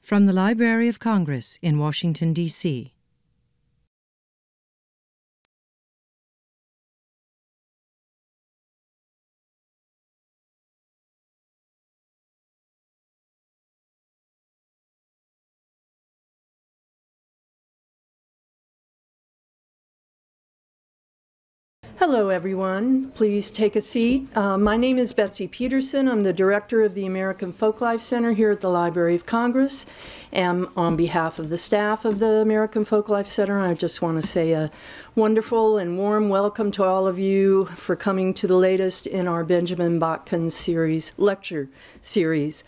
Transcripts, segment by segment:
From the Library of Congress in Washington, D.C. Hello, everyone. Please take a seat. My name is Betsy Peterson. I'm the director of the American Folklife Center here at the Library of Congress. And on behalf of the staff of the American Folklife Center, I just want to say a wonderful and warm welcome to all of you for coming to the latest in our Benjamin Botkin lecture series.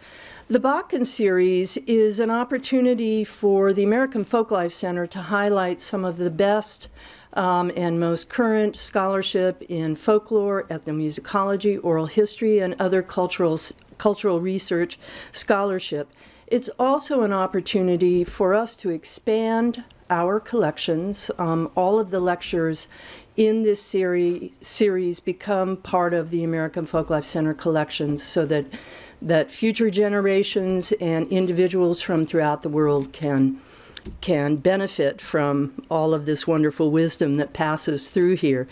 The Botkin series is an opportunity for the American Folklife Center to highlight some of the best and most current scholarship in folklore, ethnomusicology, oral history, and other cultural research scholarship. It's also an opportunity for us to expand our collections. All of the lectures in this series become part of the American Folklife Center collections so that future generations and individuals from throughout the world can benefit from all of this wonderful wisdom that passes through here.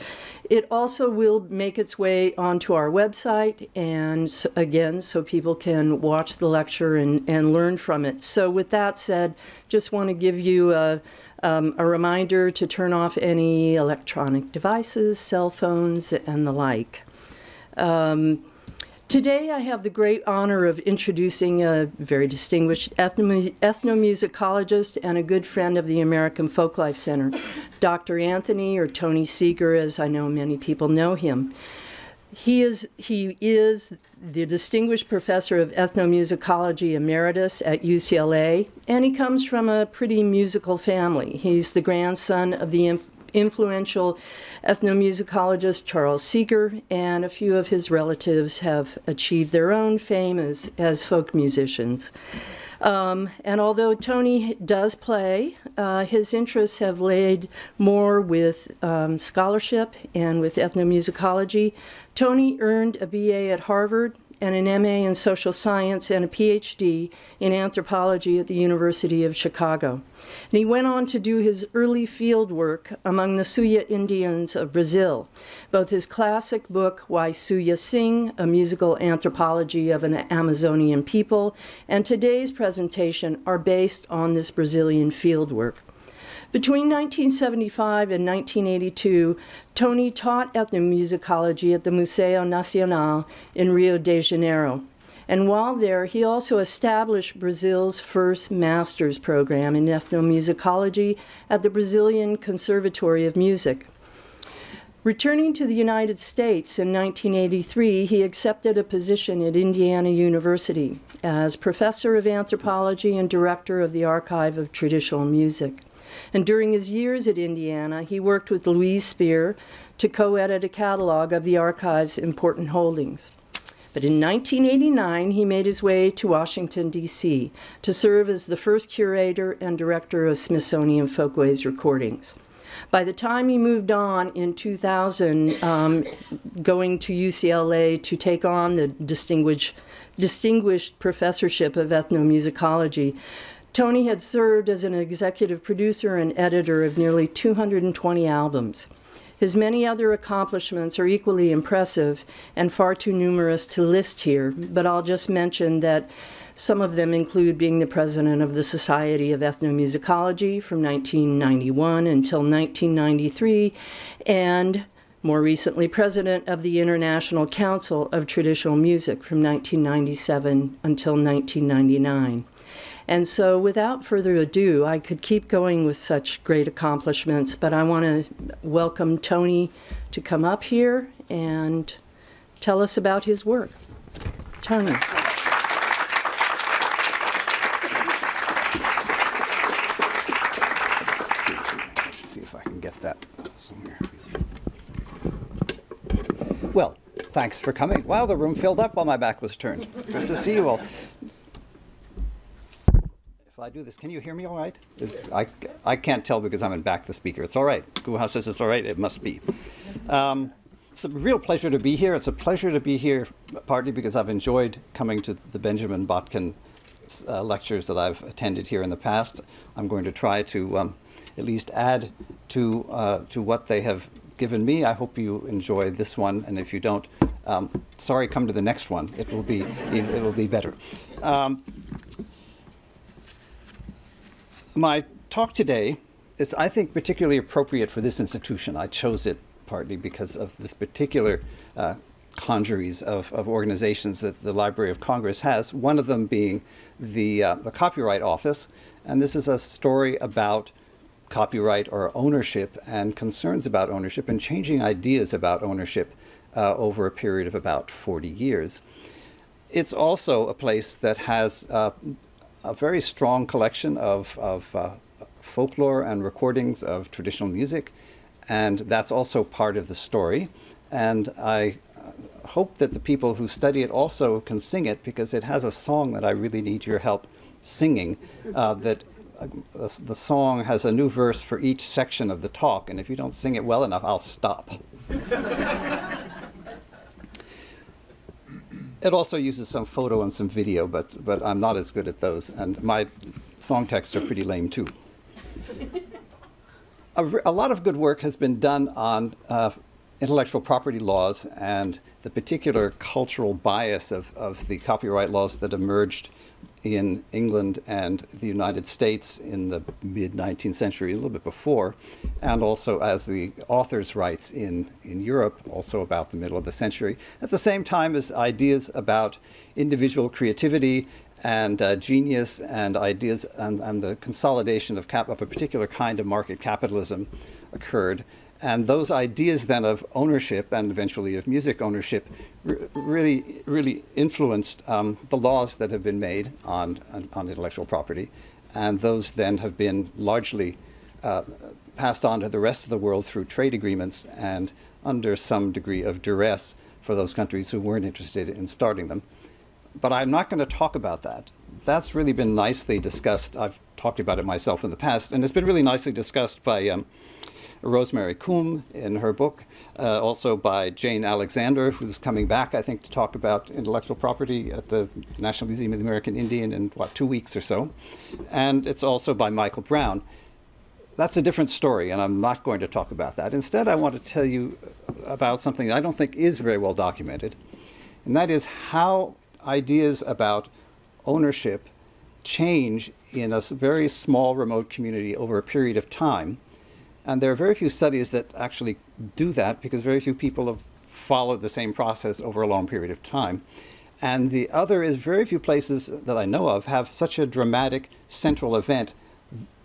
It also will make its way onto our website, and again, so people can watch the lecture and learn from it. So with that said, just want to give you a reminder to turn off any electronic devices, cell phones, and the like. Today, I have the great honor of introducing a very distinguished ethnomusicologist and a good friend of the American Folklife Center, Dr. Anthony, or Tony Seeger, as I know many people know him. He is the Distinguished Professor of Ethnomusicology Emeritus at UCLA, and he comes from a pretty musical family. He's the grandson of the influential ethnomusicologist Charles Seeger, and a few of his relatives have achieved their own fame as folk musicians. And although Tony does play, his interests have laid more with scholarship and with ethnomusicology. Tony earned a BA at Harvard and an MA in social science and a PhD in anthropology at the University of Chicago. And he went on to do his early field work among the Suya Indians of Brazil. Both his classic book, Why Suya Sing, a musical anthropology of an Amazonian people, and today's presentation are based on this Brazilian field work. Between 1975 and 1982, Tony taught ethnomusicology at the Museu Nacional in Rio de Janeiro. And while there, he also established Brazil's first master's program in ethnomusicology at the Brazilian Conservatory of Music. Returning to the United States in 1983, he accepted a position at Indiana University as professor of anthropology and director of the Archive of Traditional Music. And during his years at Indiana, he worked with Louise Spear to co-edit a catalog of the archive's important holdings. But in 1989, he made his way to Washington, D.C. to serve as the first curator and director of Smithsonian Folkways recordings. By the time he moved on in 2000, going to UCLA to take on the distinguished professorship of ethnomusicology, Tony had served as an executive producer and editor of nearly 220 albums. His many other accomplishments are equally impressive and far too numerous to list here, but I'll just mention that some of them include being the president of the Society of Ethnomusicology from 1991 until 1993, and more recently president of the International Council of Traditional Music from 1997 until 1999. And so without further ado, I could keep going with such great accomplishments, but I want to welcome Tony to come up here and tell us about his work. Tony. Let's see if I can get that somewhere. Well, thanks for coming. Wow, the room filled up while my back was turned. Good to see you all. If I do this, can you hear me all right? I can't tell because I'm in back the speaker. It's all right. Guha says it's all right. It must be. It's a real pleasure to be here. It's a pleasure to be here partly because I've enjoyed coming to the Benjamin Botkin lectures that I've attended here in the past. I'm going to try to at least add to what they have given me. I hope you enjoy this one, and if you don't, sorry, come to the next one. It will be better. My talk today is, I think, particularly appropriate for this institution. I chose it partly because of this particular congeries of organizations that the Library of Congress has, one of them being the Copyright Office. And this is a story about copyright or ownership and concerns about ownership and changing ideas about ownership over a period of about 40 years. It's also a place that has a very strong collection of folklore and recordings of traditional music, and that's also part of the story. And I hope that the people who study it also can sing it, because it has a song that I really need your help singing. The song has a new verse for each section of the talk, and if you don't sing it well enough, I'll stop. It also uses some photo and some video, but I'm not as good at those, and my song texts are pretty lame too. A lot of good work has been done on intellectual property laws and the particular cultural bias of the copyright laws that emerged in England and the United States in the mid-19th century, a little bit before, and also as the authors' rights in Europe, also about the middle of the century, at the same time as ideas about individual creativity and genius and ideas and the consolidation of a particular kind of market capitalism occurred. And those ideas then of ownership and eventually of music ownership really influenced the laws that have been made on intellectual property. And those then have been largely passed on to the rest of the world through trade agreements and under some degree of duress for those countries who weren't interested in starting them. But I'm not going to talk about that. That's really been nicely discussed. I've talked about it myself in the past, and it's been really nicely discussed by Rosemary Coombe in her book, also by Jane Alexander, who's coming back, I think, to talk about intellectual property at the National Museum of the American Indian in, 2 weeks or so. And it's also by Michael Brown. That's a different story, and I'm not going to talk about that. Instead, I want to tell you about something that I don't think is very well documented, and that is how ideas about ownership change in a very small, remote community over a period of time. And there are very few studies that actually do that, because very few people have followed the same process over a long period of time. And the other is very few places that I know of have such a dramatic central event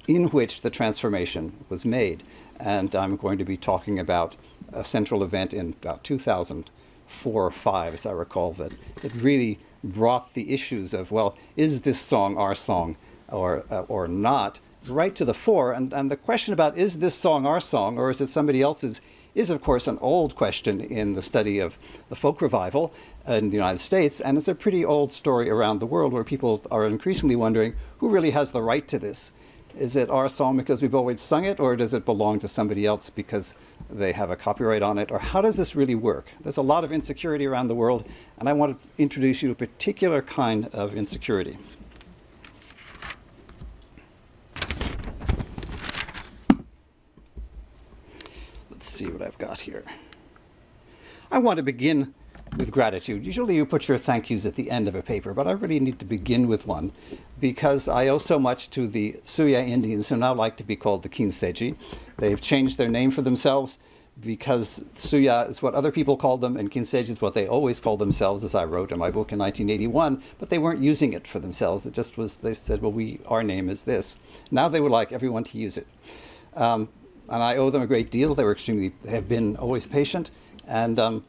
in which the transformation was made. And I'm going to be talking about a central event in about 2004 or 5, as I recall, that it really brought the issues of, well, is this song our song or not, right to the fore. And the question about, is this song our song or is it somebody else's, is of course an old question in the study of the folk revival in the United States. And it's a pretty old story around the world, where people are increasingly wondering, who really has the right to this? Is it our song because we've always sung it, or does it belong to somebody else because they have a copyright on it? Or how does this really work? There's a lot of insecurity around the world, and I want to introduce you to a particular kind of insecurity. Let's see what I've got here. I want to begin with gratitude. Usually you put your thank yous at the end of a paper, but I really need to begin with one, because I owe so much to the Suya Indians, who now like to be called the Kïsêdjê. They've changed their name for themselves because Suya is what other people call them, and Kïsêdjê is what they always called themselves, as I wrote in my book in 1981, but they weren't using it for themselves. It just was, they said, well, our name is this. Now they would like everyone to use it. And I owe them a great deal. They have been always patient, and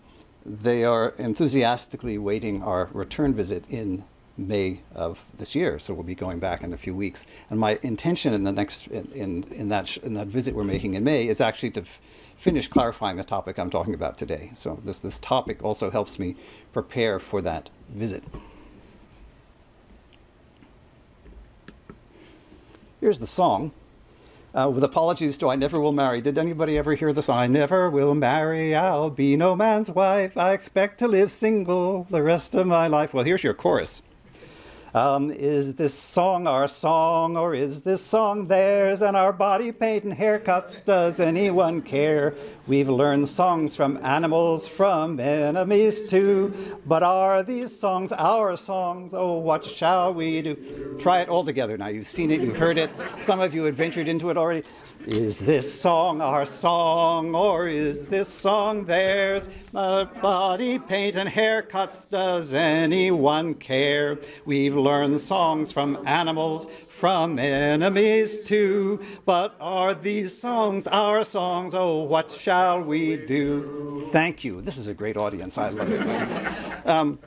they are enthusiastically waiting our return visit in May of this year. So we'll be going back in a few weeks. And my intention in the next in that visit we're making in May is actually to finish clarifying the topic I'm talking about today. So this topic also helps me prepare for that visit. Here's the song. With apologies to I Never Will Marry. Did anybody ever hear the song? I never will marry, I'll be no man's wife. I expect to live single the rest of my life. Well, here's your chorus. Is this song our song, or is this song theirs? And our body paint and haircuts, does anyone care? We've learned songs from animals, from enemies too. But are these songs our songs? Oh, what shall we do? Try it all together. Now, you've seen it, you've heard it. Some of you have ventured into it already. Is this song our song, or is this song theirs? Body paint and haircuts, does anyone care? We've learned songs from animals, from enemies too. But are these songs our songs? Oh, what shall we do? Thank you. This is a great audience. I love it.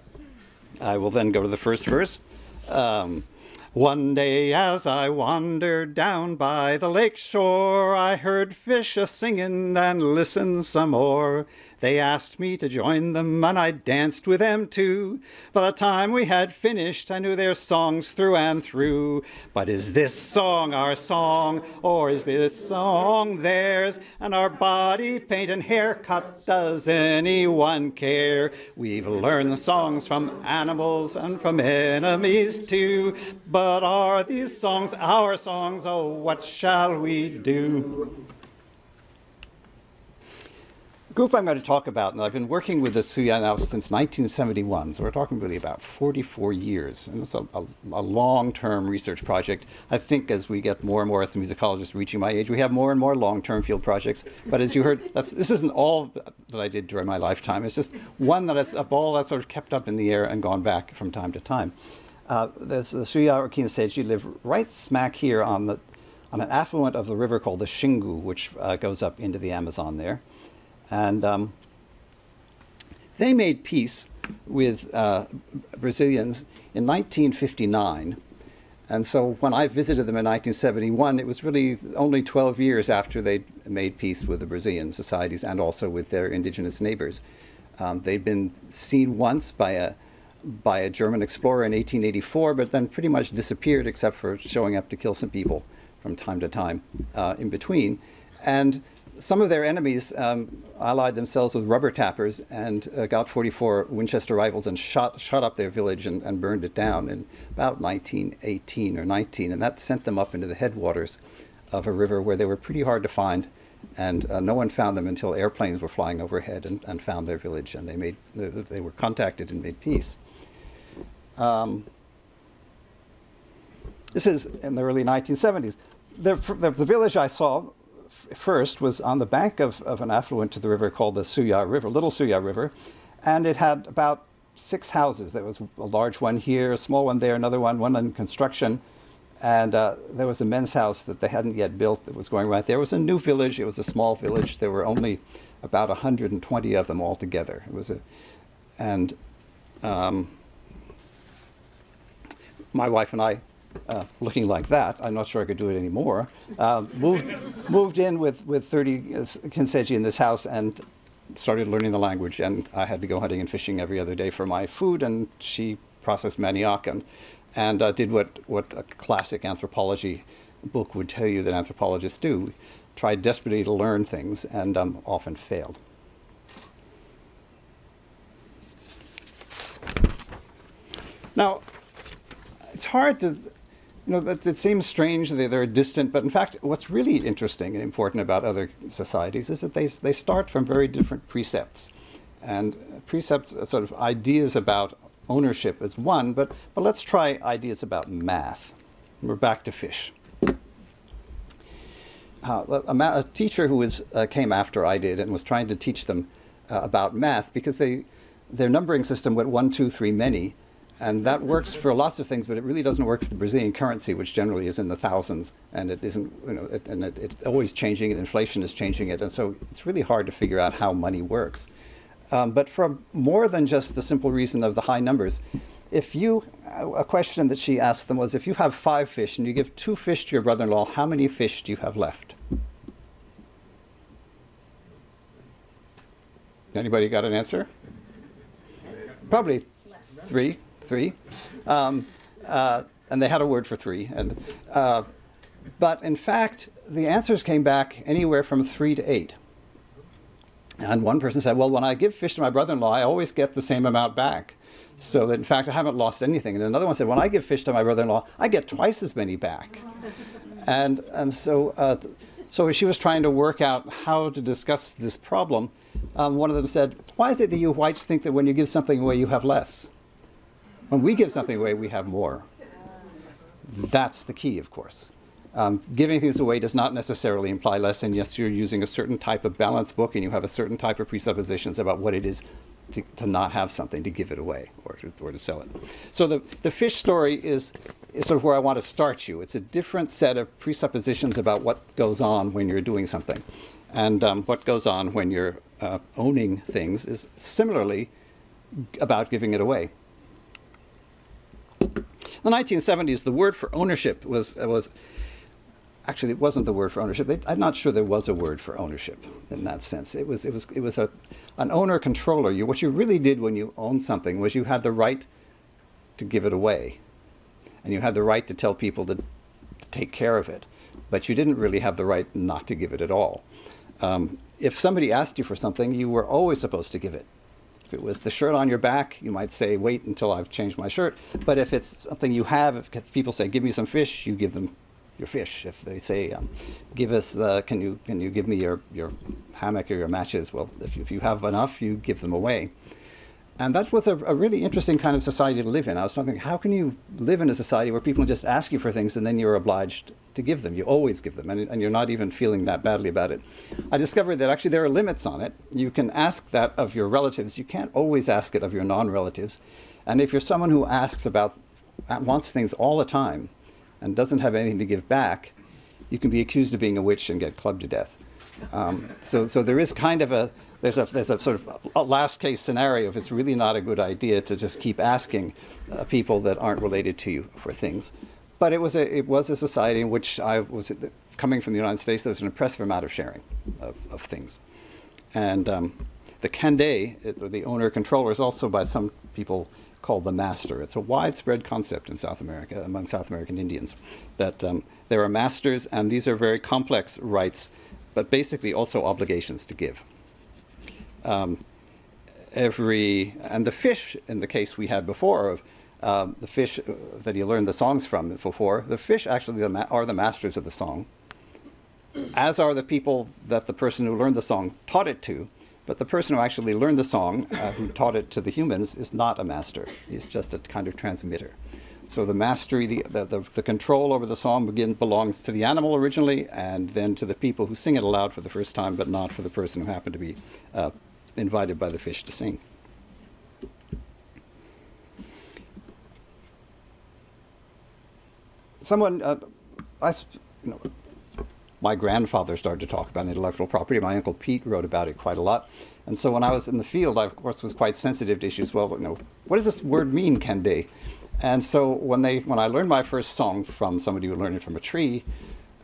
I will then go to the first verse. One day as I wandered down by the lake shore, I heard fish a-singing and listened some more. They asked me to join them, and I danced with them too. By the time we had finished, I knew their songs through and through. But is this song our song, or is this song theirs? And our body paint and haircut, does anyone care? We've learned the songs from animals and from enemies too. But are these songs our songs? Oh, what shall we do? The group I'm going to talk about, and I've been working with the Suya now since 1971, so we're talking really about 44 years. And it's a long-term research project. I think as we get more and more ethnomusicologists reaching my age, we have more and more long-term field projects. But as you heard, this isn't all that I did during my lifetime. It's just one that a ball that's sort of kept up in the air and gone back from time to time. The Suya or Kïsêdjê live right smack here on an affluent of the river called the Xingu, which goes up into the Amazon there. And they made peace with Brazilians in 1959. And so when I visited them in 1971, it was really only 12 years after they'd made peace with the Brazilian societies and also with their indigenous neighbors. They'd been seen once by a German explorer in 1884, but then pretty much disappeared except for showing up to kill some people from time to time in between. And some of their enemies allied themselves with rubber tappers and got 44 Winchester rifles and shot up their village and burned it down in about 1918 or 19. And that sent them up into the headwaters of a river where they were pretty hard to find. And no one found them until airplanes were flying overhead and found their village. And they were contacted and made peace. This is in the early 1970s. The village I saw first was on the bank of an affluent to the river called the Suya River, Little Suya River, and it had about 6 houses. There was a large one here, a small one there, another one in construction, and there was a men's house that they hadn't yet built that was going right there. It was a new village. It was a small village. There were only about 120 of them altogether. It was my wife and I, looking like that, I'm not sure I could do it anymore, moved in with 30 Kïsêdjê in this house and started learning the language. And I had to go hunting and fishing every other day for my food, and she processed manioc and did what a classic anthropology book would tell you that anthropologists do. Tried desperately to learn things and often failed. Now, it's hard to, that it seems strange that they're distant, but in fact, what's really interesting and important about other societies is that they start from very different precepts. And precepts, sort of ideas about ownership is one, but let's try ideas about math. We're back to fish. A teacher who came after I did and was trying to teach them about math, because their numbering system went 1, 2, 3, many. And that works for lots of things, but it really doesn't work for the Brazilian currency, which generally is in the thousands, and it isn't, it's always changing, and inflation is changing it, and so it's really hard to figure out how money works. But for more than just the simple reason of the high numbers, a question that she asked them was, if you have 5 fish and you give 2 fish to your brother-in-law, how many fish do you have left? Anybody got an answer? Probably 3. And they had a word for 3. But in fact, the answers came back anywhere from 3 to 8. And one person said, well, when I give fish to my brother-in-law, I always get the same amount back. So that, in fact, I haven't lost anything. And another one said, when I give fish to my brother-in-law, I get twice as many back. And so she was trying to work out how to discuss this problem. One of them said, why is it that you whites think that when you give something away, you have less? When we give something away, we have more. That's the key, of course. Giving things away does not necessarily imply less, and yes, you're using a certain type of balance book, and you have a certain type of presuppositions about what it is to not have something, to give it away, or to sell it. So the fish story is sort of where I want to start you. It's a different set of presuppositions about what goes on when you're doing something. And what goes on when you're owning things is similarly about giving it away. In the 1970s, the word for ownership was actually, it wasn't the word for ownership. I'm not sure there was a word for ownership in that sense. It was an owner-controller. What you really did when you owned something was you had the right to give it away. And you had the right to tell people to take care of it. But you didn't really have the right not to give it at all. If somebody asked you for something, you were always supposed to give it. If it was the shirt on your back, you might say, wait until I've changed my shirt. But if it's something you have, if people say, give me some fish, you give them your fish. If they say, give us can you give me your hammock or your matches? Well, if you have enough, you give them away. And that was a really interesting kind of society to live in. I was thinking, how can you live in a society where people just ask you for things and then you're obliged to give them? You always give them, and you're not even feeling that badly about it. I discovered that actually there are limits on it. You can ask that of your relatives. You can't always ask it of your non-relatives. And if you're someone who wants things all the time and doesn't have anything to give back, you can be accused of being a witch and get clubbed to death. So there is kind of there's a sort of a last case scenario if it's really not a good idea to just keep asking people that aren't related to you for things. But it was a society in which I was coming from the United States. There was an impressive amount of sharing of things. And the Kïsêdjê, or the owner-controller, is also by some people called the master. It's a widespread concept in South America, among South American Indians, that there are masters, and these are very complex rights, but basically also obligations to give. And the fish, in the case we had before of the fish that you learned the songs from before, the fish actually are the masters of the song, as are the people that the person who learned the song taught it to. But the person who actually learned the song, who taught it to the humans, is not a master. He's just a kind of transmitter. So the mastery, the control over the song belongs to the animal originally, and then to the people who sing it aloud for the first time, but not for the person who happened to be invited by the fish to sing. My grandfather started to talk about intellectual property. My Uncle Pete wrote about it quite a lot. And so when I was in the field, I, of course, was quite sensitive to issues. Well, what does this word mean, Kïsêdjê? And so when I learned my first song from somebody who learned it from a tree,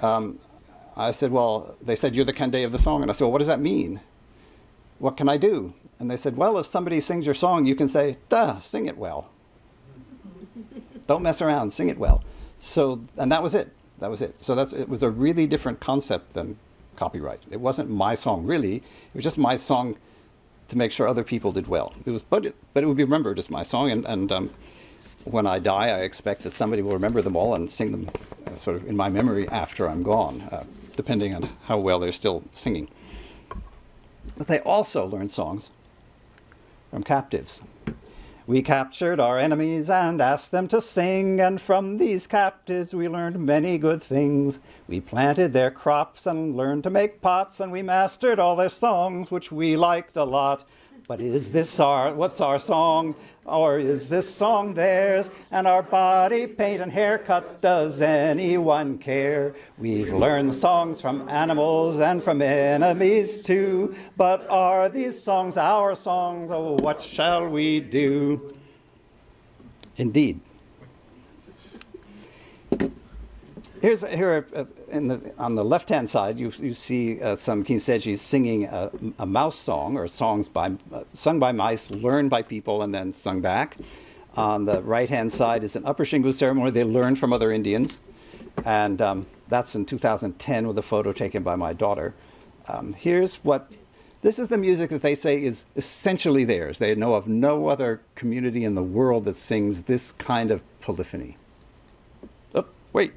I said, well, they said, you're the Kïsêdjê of the song. And I said, well, what does that mean? What can I do? And they said, well, if somebody sings your song, you can say, duh, sing it well. Don't mess around, sing it well. So, and that was it. That was it. So it was a really different concept than copyright. It wasn't my song, really. It was just my song to make sure other people did well. But it would be remembered as my song. And when I die, I expect that somebody will remember them all and sing them sort of in my memory after I'm gone, depending on how well they're still singing. But they also learned songs from captives. We captured our enemies and asked them to sing, and from these captives we learned many good things. We planted their crops and learned to make pots, and we mastered all their songs, which we liked a lot. But is this what's our song? Or is this song theirs? And our body paint and haircut, does anyone care? We've learned songs from animals and from enemies too. But are these songs our songs? Oh, what shall we do? Indeed. Here on the left-hand side, you see some Kïsêdjés singing a mouse song, or songs sung by mice, learned by people, and then sung back. On the right-hand side is an upper Xingu ceremony they learned from other Indians. And that's in 2010 with a photo taken by my daughter. Here's what This is the music that they say is essentially theirs. They know of no other community in the world that sings this kind of polyphony. Oh, wait.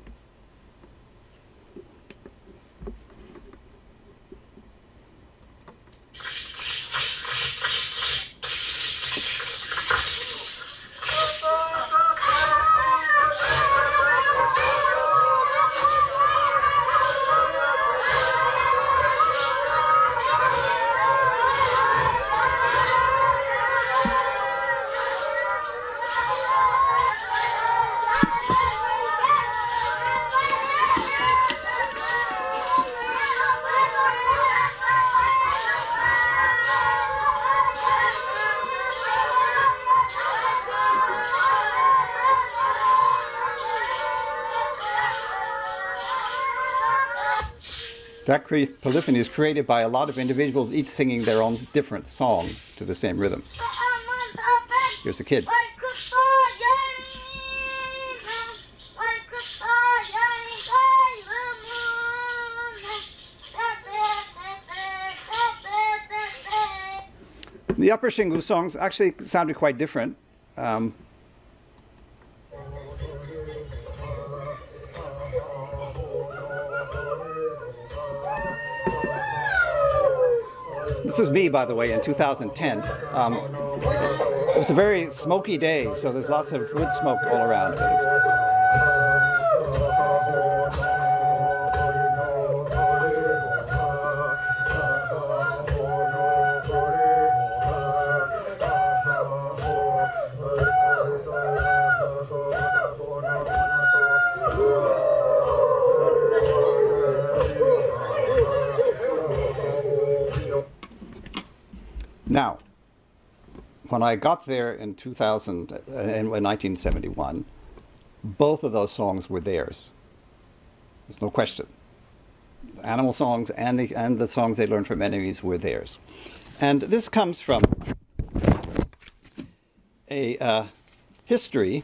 That polyphony is created by a lot of individuals, each singing their own different song to the same rhythm. Here's the kids. The upper Xingu songs actually sounded quite different. This is me, by the way, in 2010. It was a very smoky day, so there's lots of wood smoke all around. Now, when I got there in 1971, both of those songs were theirs. There's no question. Animal songs and the songs they learned from enemies were theirs. And this comes from a history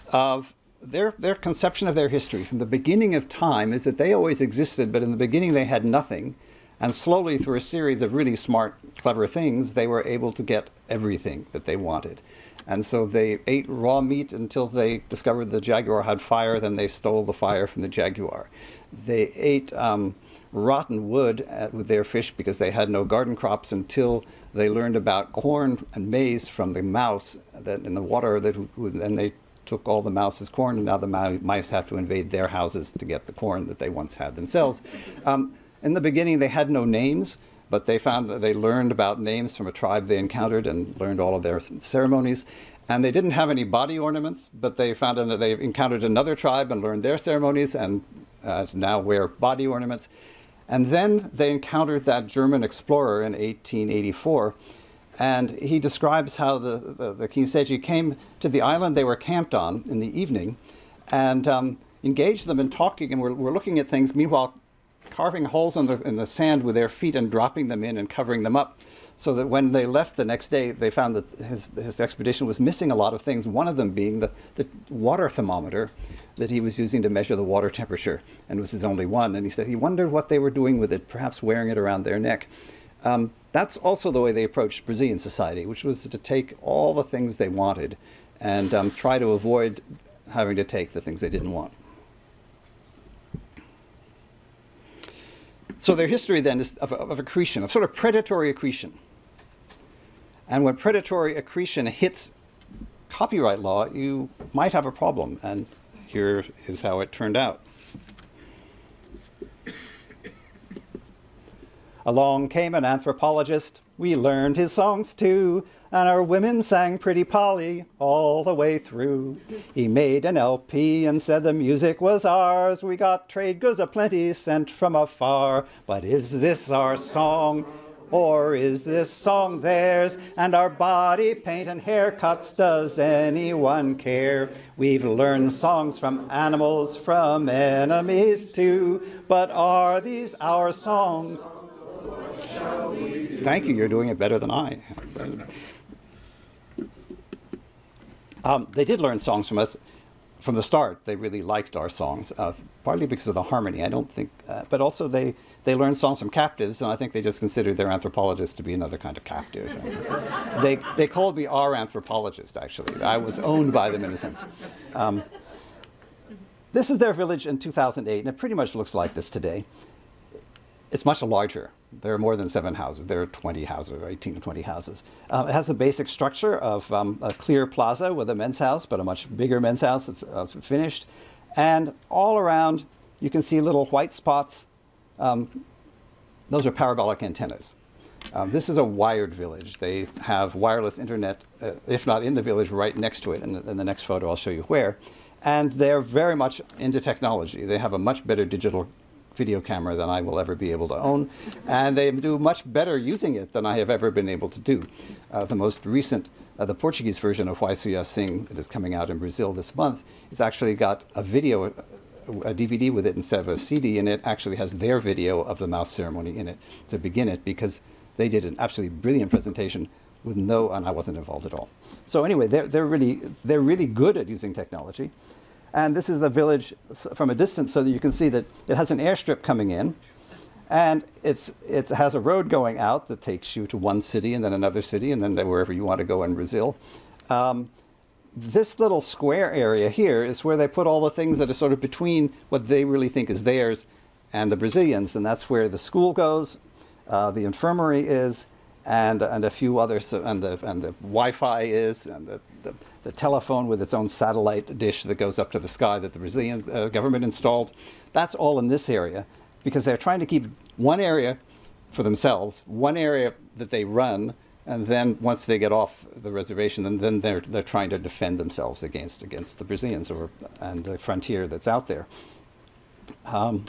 of their conception of their history from the beginning of time is that they always existed, but in the beginning they had nothing. And slowly, through a series of really smart, clever things, they were able to get everything that they wanted. And so they ate raw meat until they discovered the jaguar had fire, then they stole the fire from the jaguar. They ate rotten wood with their fish because they had no garden crops until they learned about corn and maize from the mouse that in the water, and they took all the mouse's corn, and now the mice have to invade their houses to get the corn that they once had themselves. In the beginning, they had no names, but they found that they learned about names from a tribe they encountered and learned all of their ceremonies. And they didn't have any body ornaments, but they found that they encountered another tribe and learned their ceremonies and now wear body ornaments. And then they encountered that German explorer in 1884. And he describes how the Kïsêdjê came to the island they were camped on in the evening and engaged them in talking and were looking at things. Meanwhile, carving holes in the sand with their feet and dropping them in and covering them up, so that when they left the next day, they found that his expedition was missing a lot of things, one of them being the water thermometer that he was using to measure the water temperature, and it was his only one. And he said he wondered what they were doing with it, perhaps wearing it around their neck. That's also the way they approached Brazilian society, which was to take all the things they wanted and try to avoid having to take the things they didn't want. So their history then is of accretion, of sort of predatory accretion. And when predatory accretion hits copyright law, you might have a problem. And here is how it turned out. Along came an anthropologist. We learned his songs too, and our women sang Pretty Polly all the way through. He made an LP and said the music was ours. We got trade goods aplenty sent from afar. But is this our song, or is this song theirs? And our body paint and haircuts, does anyone care? We've learned songs from animals, from enemies too. But are these our songs? Thank you, you're doing it better than I. They did learn songs from us. from the start, they really liked our songs, partly because of the harmony. I don't think, but also they learned songs from captives, and I think they just considered their anthropologist to be another kind of captive. They called me our anthropologist, actually. I was owned by them in a sense. This is their village in 2008, and it pretty much looks like this today. It's much larger. There are more than 7 houses. There are 20 houses, or 18 to 20 houses. It has the basic structure of a clear plaza with a men's house, but a much bigger men's house that's finished. And all around, you can see little white spots. Those are parabolic antennas. This is a wired village. They have wireless internet, if not in the village, right next to it. And in the next photo, I'll show you where. And they're very much into technology. They have a much better digital video camera than I will ever be able to own, and they do much better using it than I have ever been able to do. The most recent, the Portuguese version of Why Suya Sing, that is coming out in Brazil this month, has actually got a video, a DVD with it instead of a CD, and it actually has their video of the mouse ceremony in it to begin it, because they did an absolutely brilliant presentation with and I wasn't involved at all. So anyway, they're really good at using technology. And this is the village from a distance, so that you can see that it has an airstrip coming in, and it has a road going out that takes you to one city and then another city and then wherever you want to go in Brazil. This little square area here is where they put all the things that are sort of between what they really think is theirs and the Brazilians, and that's where the school goes, the infirmary is, and a few others, and the Wi-Fi is, and the telephone with its own satellite dish that goes up to the sky that the Brazilian government installed. That's all in this area, because they're trying to keep one area for themselves, one area that they run, and then once they get off the reservation, then they're trying to defend themselves against the Brazilians and the frontier that's out there. A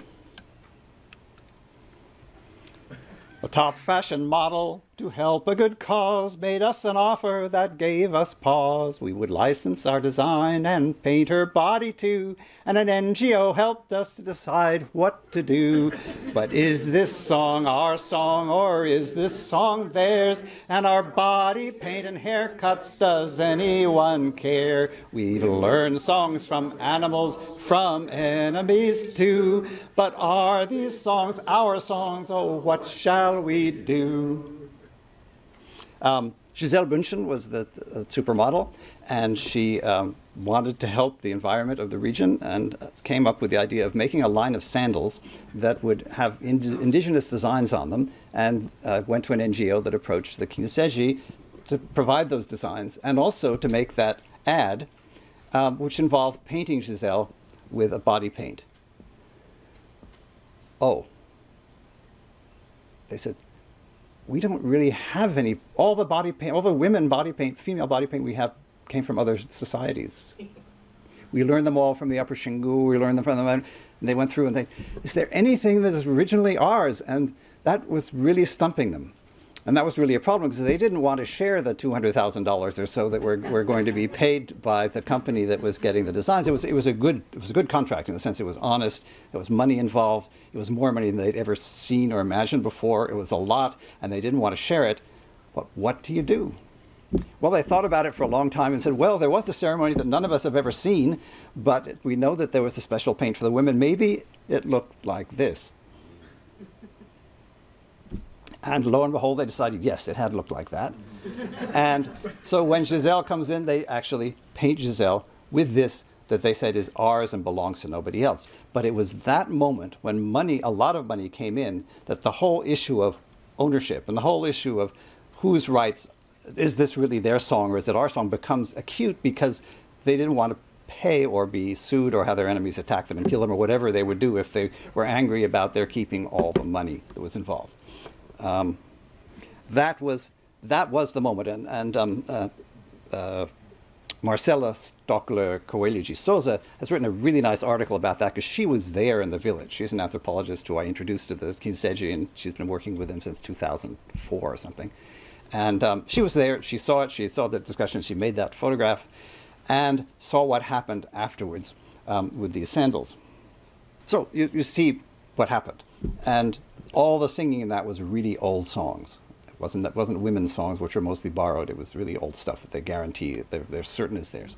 top fashion model to help a good cause made us an offer that gave us pause. We would license our design and paint her body too, and an NGO helped us to decide what to do. But is this song our song, or is this song theirs? And our body paint and haircuts, does anyone care? We've learned songs from animals, from enemies too. But are these songs our songs? Oh, what shall we do? Gisele Bündchen was the supermodel, and she wanted to help the environment of the region and came up with the idea of making a line of sandals that would have indigenous designs on them, and went to an NGO that approached the Kïsêdjê to provide those designs and also to make that ad, which involved painting Gisele with a body paint. Oh, they said, we don't really have any, all the body paint, all the women body paint, female body paint we have came from other societies. We learned them all from the Upper Xingu, we learned them from them, and they went through and they, is there anything that is originally ours? And that was really stumping them. And that was really a problem, because they didn't want to share the $200,000 or so that were going to be paid by the company that was getting the designs. It was a good contract in the sense it was honest. There was money involved. It was more money than they'd ever seen or imagined before. It was a lot, and they didn't want to share it. But what do you do? Well, they thought about it for a long time and said, well, there was a ceremony that none of us have ever seen, but we know that there was a special paint for the women. Maybe it looked like this. And lo and behold, they decided, yes, it had looked like that. And so when Gisele comes in, they actually paint Gisele with this that they said is ours and belongs to nobody else. But it was that moment when money, a lot of money came in, that the whole issue of ownership and the whole issue of whose rights, is this really their song or is it our song, becomes acute, because they didn't want to pay or be sued or have their enemies attack them and kill them or whatever they would do if they were angry about their keeping all the money that was involved. That was the moment, and Marcela Stockler Coelho de Souza has written a really nice article about that, because she was there in the village. She's an anthropologist who I introduced to the Kïsêdjê, and she's been working with them since 2004 or something. And she was there, she saw it, she saw the discussion, she made that photograph, and saw what happened afterwards with these sandals. So you see what happened. And all the singing in that was really old songs. It wasn't women's songs, which are mostly borrowed. It was really old stuff that they guarantee they're certain is theirs.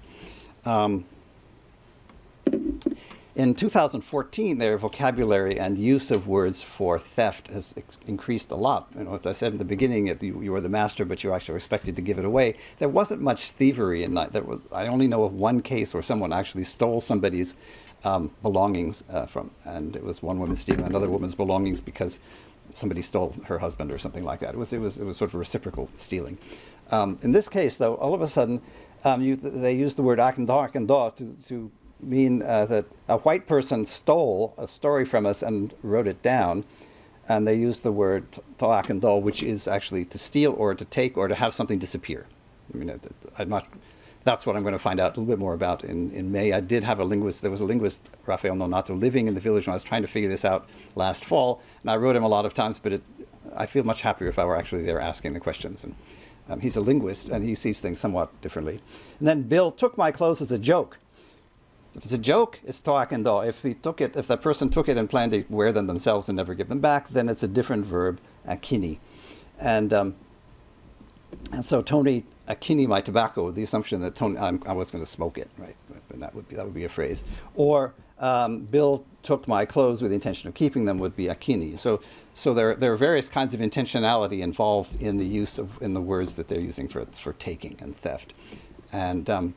In 2014, their vocabulary and use of words for theft has increased a lot. You know, as I said in the beginning, you were the master, but you actually were expected to give it away. There wasn't much thievery in that. I only know of one case where someone actually stole somebody's belongings and it was one woman stealing another woman's belongings because somebody stole her husband or something like that. It was sort of reciprocal stealing. In this case, though, all of a sudden, they used the word akendo to mean that a white person stole a story from us and wrote it down, and they used the word toakendo, which is actually to steal or to take or to have something disappear. I mean, that's what I'm going to find out a little bit more about in May. I did have a linguist. There was a linguist, Rafael Nonato, living in the village when I was trying to figure this out last fall, and I wrote him a lot of times, but I feel much happier if I were actually there asking the questions. And he's a linguist, and he sees things somewhat differently. And then Bill took my clothes as a joke. If it's a joke, it's toakendo. If that person took it and planned to wear them themselves and never give them back, then it's a different verb, akini. And so Tony akini my tobacco, with the assumption that I was going to smoke it, right? And that would be a phrase. Or Bill took my clothes with the intention of keeping them would be akini. So there are various kinds of intentionality involved in the use in the words that they're using for taking and theft, and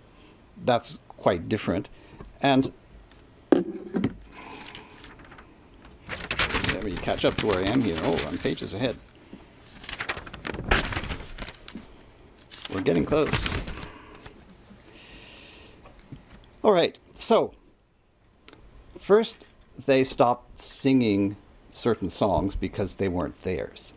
that's quite different. And let me catch up to where I am here. Oh, I'm pages ahead. We're getting close. All right, so first they stopped singing certain songs because they weren't theirs.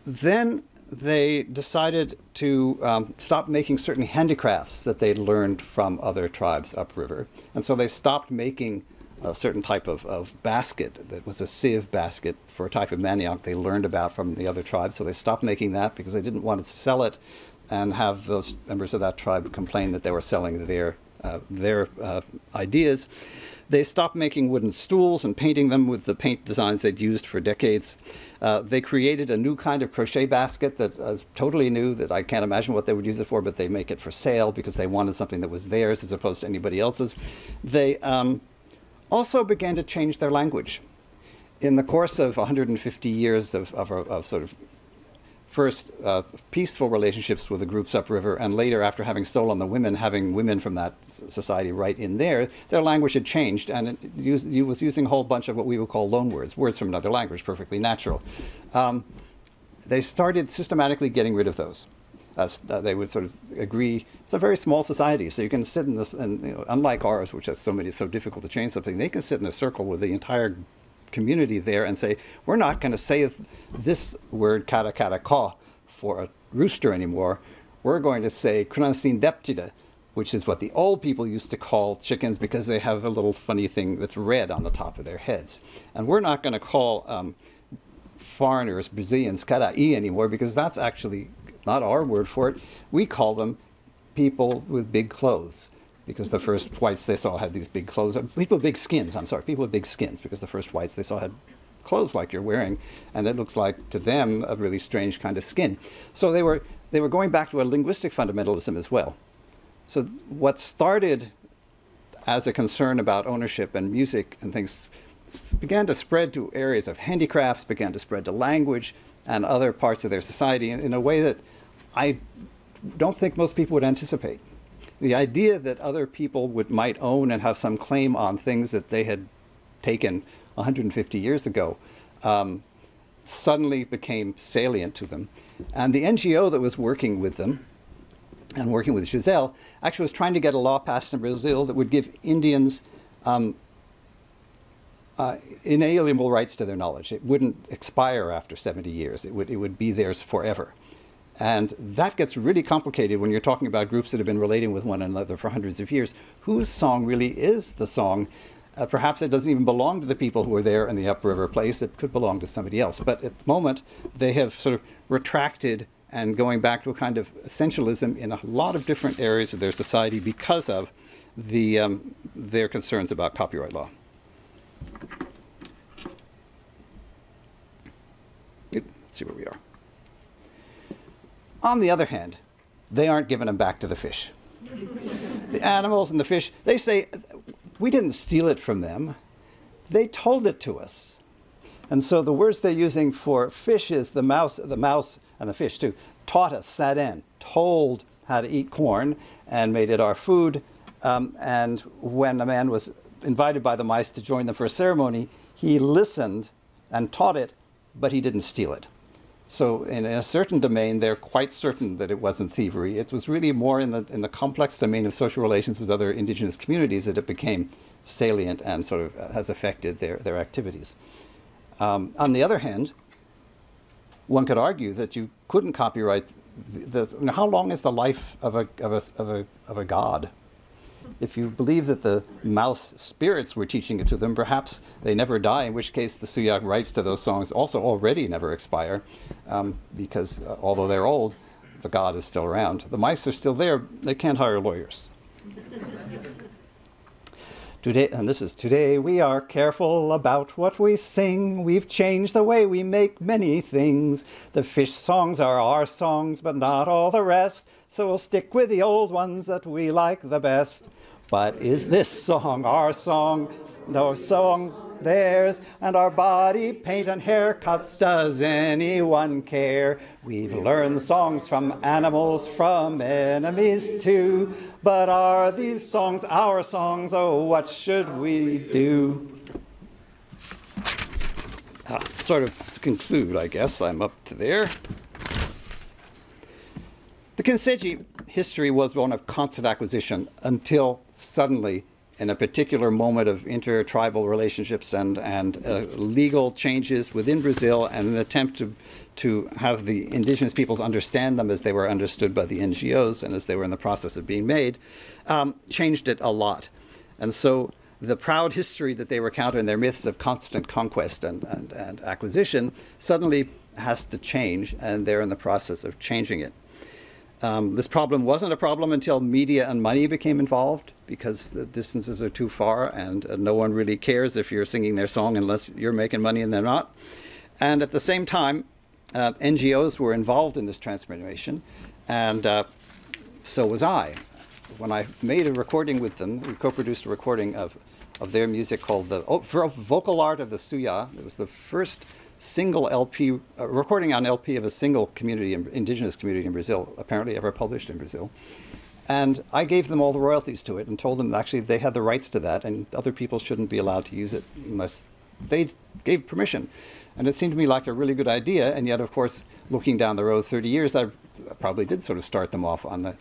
Then they decided to stop making certain handicrafts that they'd learned from other tribes upriver. And so they stopped making a certain type of basket that was a sieve basket for a type of manioc they learned about from the other tribes. So they stopped making that because they didn't want to sell it and have those members of that tribe complain that they were selling their ideas. They stopped making wooden stools and painting them with the paint designs they'd used for decades. They created a new kind of crochet basket that is totally new, that I can't imagine what they would use it for, but they make it for sale because they wanted something that was theirs as opposed to anybody else's. They also began to change their language. In the course of 150 years of sort of first peaceful relationships with the groups upriver, and later, after having stolen the women, having women from that society right in there, their language had changed, and it was using a whole bunch of what we would call loanwords, words from another language, perfectly natural. They started systematically getting rid of those. They would sort of agree. It's a very small society, so you can sit in this, and unlike ours, which has so difficult to change something, they can sit in a circle with the entire community there and say, we're not going to say this word kara kara ka for a rooster anymore. We're going to say kransin, which is what the old people used to call chickens because they have a little funny thing that's red on the top of their heads. And we're not going to call foreigners, Brazilians, kara'i anymore because that's actually not our word for it. We call them people with big clothes, because the first whites they saw had these big clothes. People with big skins, people with big skins, because the first whites they saw had clothes like you're wearing, and it looks like, to them, a really strange kind of skin. So they were going back to a linguistic fundamentalism as well. So what started as a concern about ownership and music and things began to spread to areas of handicrafts, began to spread to language and other parts of their society in a way that I don't think most people would anticipate. The idea that other people might own and have some claim on things that they had taken 150 years ago suddenly became salient to them. And the NGO that was working with them and working with Gisele actually was trying to get a law passed in Brazil that would give Indians inalienable rights to their knowledge. It wouldn't expire after 70 years. It would be theirs forever. And that gets really complicated when you're talking about groups that have been relating with one another for hundreds of years. Whose song really is the song? Perhaps it doesn't even belong to the people who were there in the upriver place. It could belong to somebody else. But at the moment, they have sort of retracted and going back to a kind of essentialism in a lot of different areas of their society because of their concerns about copyright law. Let's see where we are. On the other hand, they aren't giving them back to the fish. The animals and the fish, they say, we didn't steal it from them. They told it to us. And so the words they're using for fish is the mouse and the fish too, taught us, sat in, told how to eat corn and made it our food. And when a man was invited by the mice to join them for a ceremony, he listened and taught it, but he didn't steal it. So in a certain domain, they're quite certain that it wasn't thievery. It was really more in the complex domain of social relations with other indigenous communities that it became salient and sort of has affected their activities. On the other hand, one could argue that you couldn't copyright how long is the life of a god? If you believe that the mouse spirits were teaching it to them, perhaps they never die, in which case the Suya rights to those songs also already never expire, because although they're old, the god is still around. The mice are still there. They can't hire lawyers. Today, and this is today, we are careful about what we sing. We've changed the way we make many things. The fish songs are our songs, but not all the rest. So we'll stick with the old ones that we like the best. But is this song our song? No song theirs. And our body paint and haircuts, does anyone care? We've learned songs from animals, from enemies too. But are these songs our songs? Oh, what should we do? Sort of to conclude, I guess, I'm up to there. The Kïsêdjê history was one of constant acquisition until suddenly, in a particular moment of intertribal relationships and legal changes within Brazil and an attempt to have the indigenous peoples understand them as they were understood by the NGOs and as they were in the process of being made, changed it a lot. And so the proud history that they recount in their myths of constant conquest and acquisition suddenly has to change, and they're in the process of changing it. This problem wasn't a problem until media and money became involved, because the distances are too far and no one really cares if you're singing their song unless you're making money and they're not. And at the same time, NGOs were involved in this transformation, and so was I. When I made a recording with them, we co-produced a recording of their music called the Vocal Art of the Suya. It was the first single LP, recording on LP of a single community, indigenous community in Brazil, apparently ever published in Brazil. And I gave them all the royalties to it and told them that actually they had the rights to that and other people shouldn't be allowed to use it unless they gave permission. And it seemed to me like a really good idea, and yet, of course, looking down the road 30 years, I probably did sort of start them off on the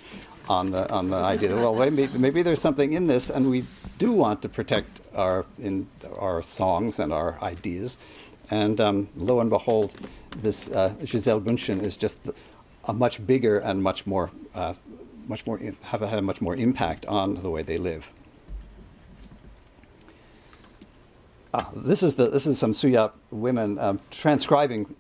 idea that, well, maybe there's something in this, and we do want to protect our songs and our ideas. And lo and behold, this Gisele Bündchen is just a much bigger and much more have had a much more impact on the way they live. This is some Suya women transcribing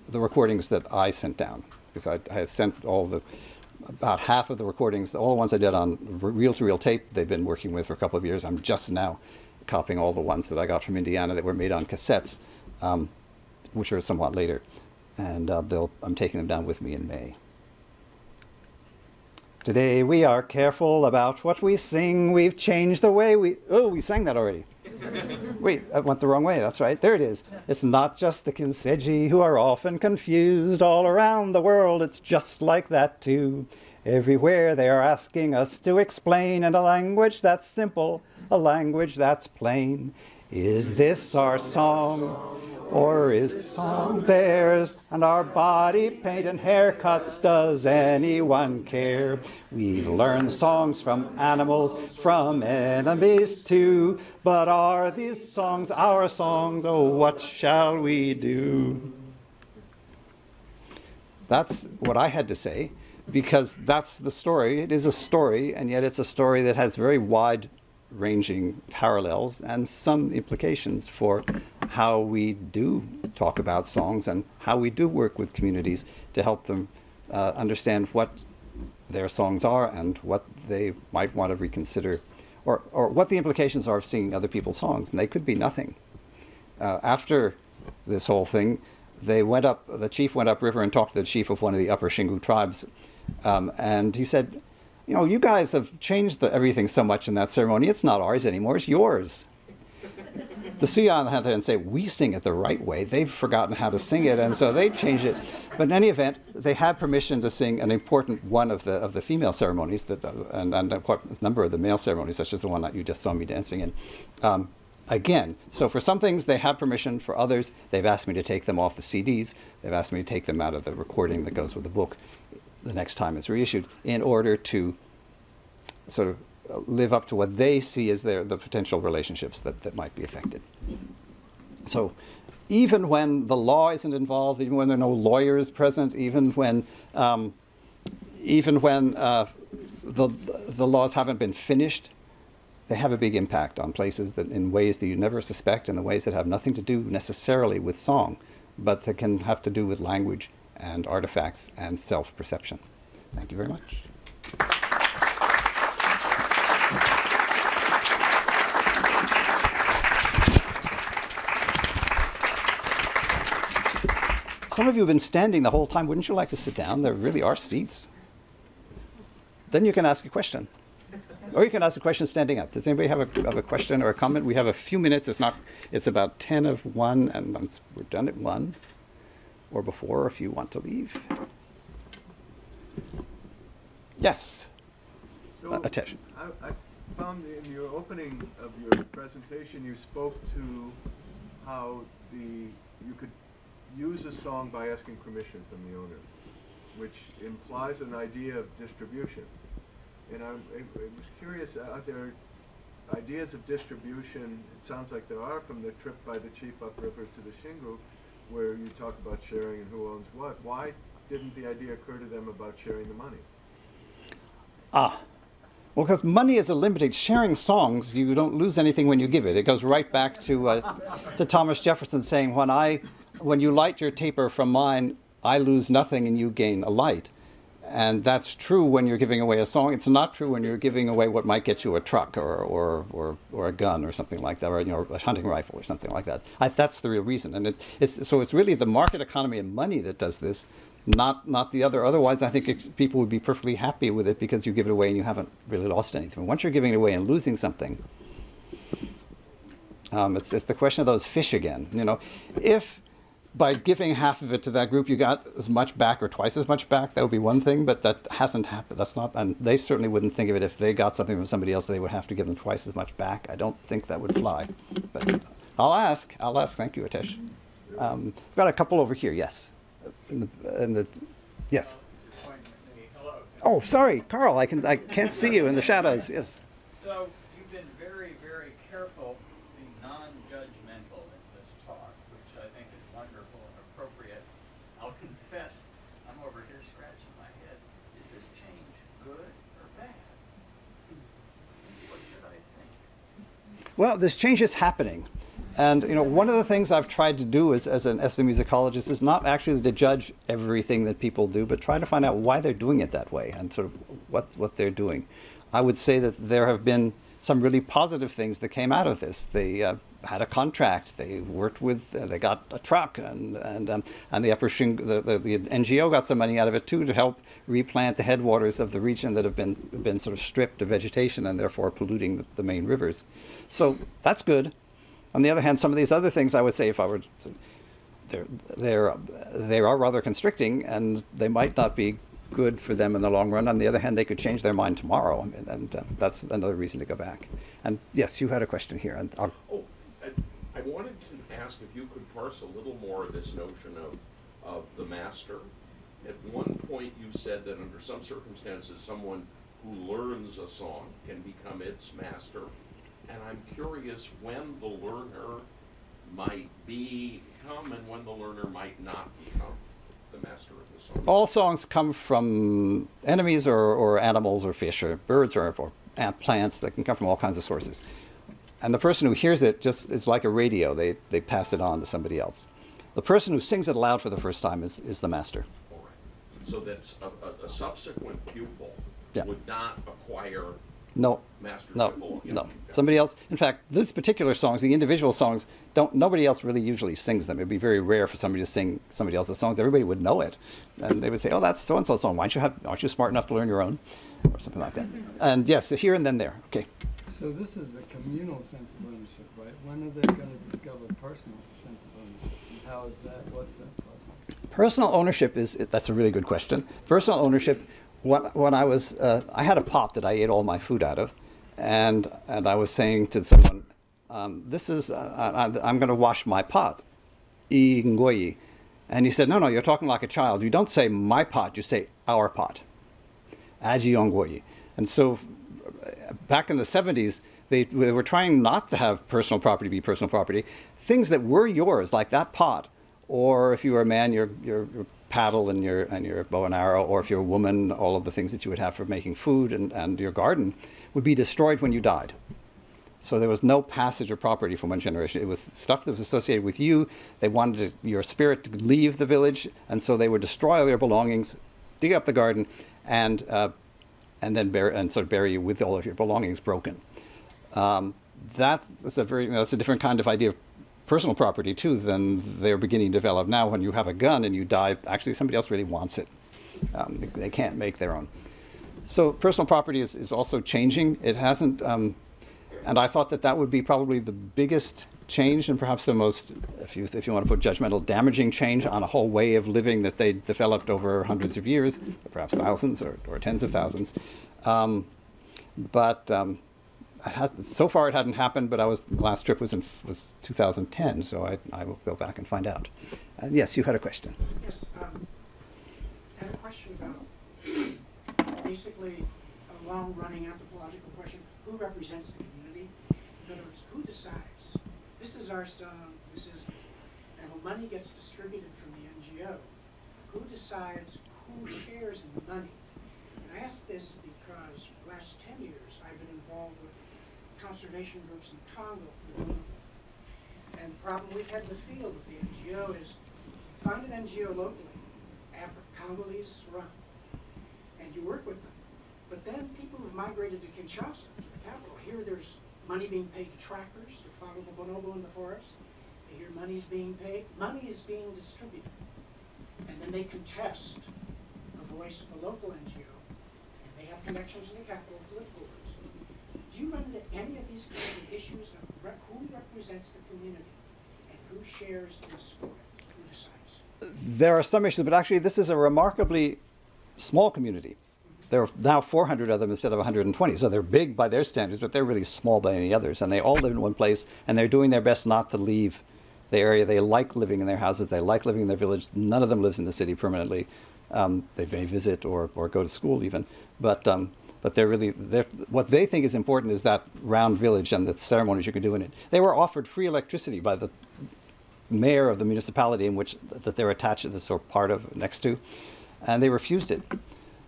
the recordings that I sent down, because I had sent about half of the recordings, all the ones I did on reel-to-reel tape. They've been working with for a couple of years. I'm just now copying all the ones that I got from Indiana that were made on cassettes, which are somewhat later, and I'm taking them down with me in May. Today we are careful about what we sing. We've changed the way we sang that already. Wait, I went the wrong way. That's right. There it is. It's not just the Kïsêdjê who are often confused. All around the world it's just like that too. Everywhere they are asking us to explain in a language that's simple, a language that's plain. Is this our song? Or is song theirs? And our body paint and haircuts, does anyone care? We've learned songs from animals, from enemies too. But are these songs our songs? Oh, what shall we do? That's what I had to say, because that's the story. It is a story, and yet it's a story that has very wide-ranging parallels and some implications for how we do talk about songs and how we do work with communities to help them understand what their songs are and what they might want to reconsider, or what the implications are of singing other people's songs. And they could be nothing. After this whole thing, the chief went upriver and talked to the chief of one of the upper Xingu tribes, and he said, you know, you guys have changed everything so much in that ceremony. It's not ours anymore. It's yours. The Suya on the other hand say, we sing it the right way. They've forgotten how to sing it, and so they changed it. But in any event, they had permission to sing an important one of the female ceremonies, and a number of the male ceremonies, such as the one that you just saw me dancing in. Again, so for some things they have permission. For others, they've asked me to take them off the CDs. They've asked me to take them out of the recording that goes with the book the next time it's reissued, in order to sort of live up to what they see as the potential relationships that might be affected. So even when the law isn't involved, even when there are no lawyers present, even when the laws haven't been finished, they have a big impact on places that in ways that you never suspect, in the ways that have nothing to do necessarily with song, but that can have to do with language and artifacts and self-perception. Thank you very much. Some of you have been standing the whole time. Wouldn't you like to sit down? There really are seats. Then you can ask a question. Or you can ask a question standing up. Does anybody have a question or a comment? We have a few minutes. It's about 10 of 1, and we're done at 1. Or before, if you want to leave. Yes. So Atesh. I found in your opening of your presentation, you spoke to how you could use a song by asking permission from the owner, which implies an idea of distribution. And I was curious, are there ideas of distribution, it sounds like there are, from the trip by the chief upriver to the Xingu, where you talk about sharing and who owns what. Why didn't the idea occur to them about sharing the money? Well, because money is a limited. Sharing songs, you don't lose anything when you give it. It goes right back to Thomas Jefferson saying, when you light your taper from mine, I lose nothing and you gain a light. And that's true when you're giving away a song. It's not true when you're giving away what might get you a truck or a gun or something like that, or a hunting rifle or something like that. That's the real reason. And it's really the market economy and money that does this, not the other. Otherwise, I think people would be perfectly happy with it because you give it away and you haven't really lost anything. Once you're giving it away and losing something, it's the question of those fish again. If by giving half of it to that group, you got as much back or twice as much back, that would be one thing, but that hasn't happened. That's not, and they certainly wouldn't think of it if they got something from somebody else, they would have to give them twice as much back. I don't think that would fly. But I'll ask. Thank you, Atesh. I've got a couple over here, yes. Yes. Oh, sorry, Carl, I can't see you in the shadows, yes. So you've been very, very careful to be non-judgmental in this talk, which I think is wonderful and appropriate. I'll confess, I'm over here scratching my head. Is this change good or bad? What should I think? Well, this change is happening. And one of the things I've tried to do as an ethnomusicologist is not actually to judge everything that people do, but try to find out why they're doing it that way and sort of what they're doing. I would say that there have been some really positive things that came out of this. They had a contract. They worked with. They got a truck, and the Upper Xingu, the NGO got some money out of it too to help replant the headwaters of the region that have been sort of stripped of vegetation and therefore polluting the main rivers. So that's good. On the other hand, some of these other things, I would say, if I were, they are rather constricting, and they might not be good for them in the long run. On the other hand, they could change their mind tomorrow, and that's another reason to go back. And yes, you had a question here. And I wanted to ask if you could parse a little more of this notion of the master. At one point, you said that under some circumstances, someone who learns a song can become its master. And I'm curious when the learner might become and when the learner might not become the master of the song. All songs come from enemies or animals or fish or birds or plants that can come from all kinds of sources. And the person who hears it just is like a radio. They pass it on to somebody else. The person who sings it aloud for the first time is the master. All right. So that a subsequent pupil Yeah. would not acquire No. mastership No, belong? Yeah, no. okay. Somebody else. In fact, these particular songs, the individual songs, nobody else really usually sings them. It'd be very rare for somebody to sing somebody else's songs. Everybody would know it, and they would say, "Oh, that's so and so song. Aren't you smart enough to learn your own?" Or something like that. And yes, here and then there. Okay. So this is a communal sense of ownership, right? When are they going to discover personal sense of ownership? And how is that? What's that process? Personal ownership that's a really good question. Personal ownership. When I was, I had a pot that I ate all my food out of, and I was saying to someone, I'm going to wash my pot, I ngoyi. And he said, no, you're talking like a child. You don't say my pot, you say our pot, aji ngoyi. And so back in the 70s, they were trying not to have personal property be personal property. Things that were yours, like that pot, or if you were a man, your paddle and your bow and arrow, or if you're a woman, all of the things that you would have for making food and your garden would be destroyed when you died. So there was no passage of property from one generation. It was stuff that was associated with you. They wanted your spirit to leave the village, and so they would destroy all your belongings, dig up the garden, and then bury you with all of your belongings broken. That's a different kind of idea of personal property too than they're beginning to develop now. When you have a gun and you die, actually somebody else really wants it. They can't make their own. So personal property is also changing. It hasn't, and I thought that would be probably the biggest change and perhaps the most, if you want to put judgmental, damaging change on a whole way of living that they developed over hundreds of years, or perhaps thousands or tens of thousands. So far it hadn't happened, but the last trip was 2010, so I will go back and find out. Yes, you had a question. Yes, I had a question about basically a long-running anthropological question. Who represents the community? In other words, who decides? This is our song, and when money gets distributed from the NGO, who decides who shares in the money? And I ask this because for the last 10 years I've been involved with conservation groups in Congo. And the problem we've had in the field with the NGO is find an NGO locally, Congolese run, and you work with them. But then people have migrated to Kinshasa, to the capital. Here there's money being paid to trackers to follow the bonobo in the forest. They hear money's being paid. Money is being distributed. And then they contest the voice of the local NGO, and they have connections in the capital political orgs. Do you run into any of these kinds of issues of who represents the community and who shares in the spoil? Who decides? There are some issues, but actually this is a remarkably small community. There are now 400 of them instead of 120, so they're big by their standards, but they're really small by any others. And they all live in one place, and they're doing their best not to leave the area. They like living in their houses. They like living in their village. None of them lives in the city permanently. They may visit or go to school even, but what they think is important is that round village and the ceremonies you can do in it. They were offered free electricity by the mayor of the municipality in which that they're attached to this or part of next to, and they refused it,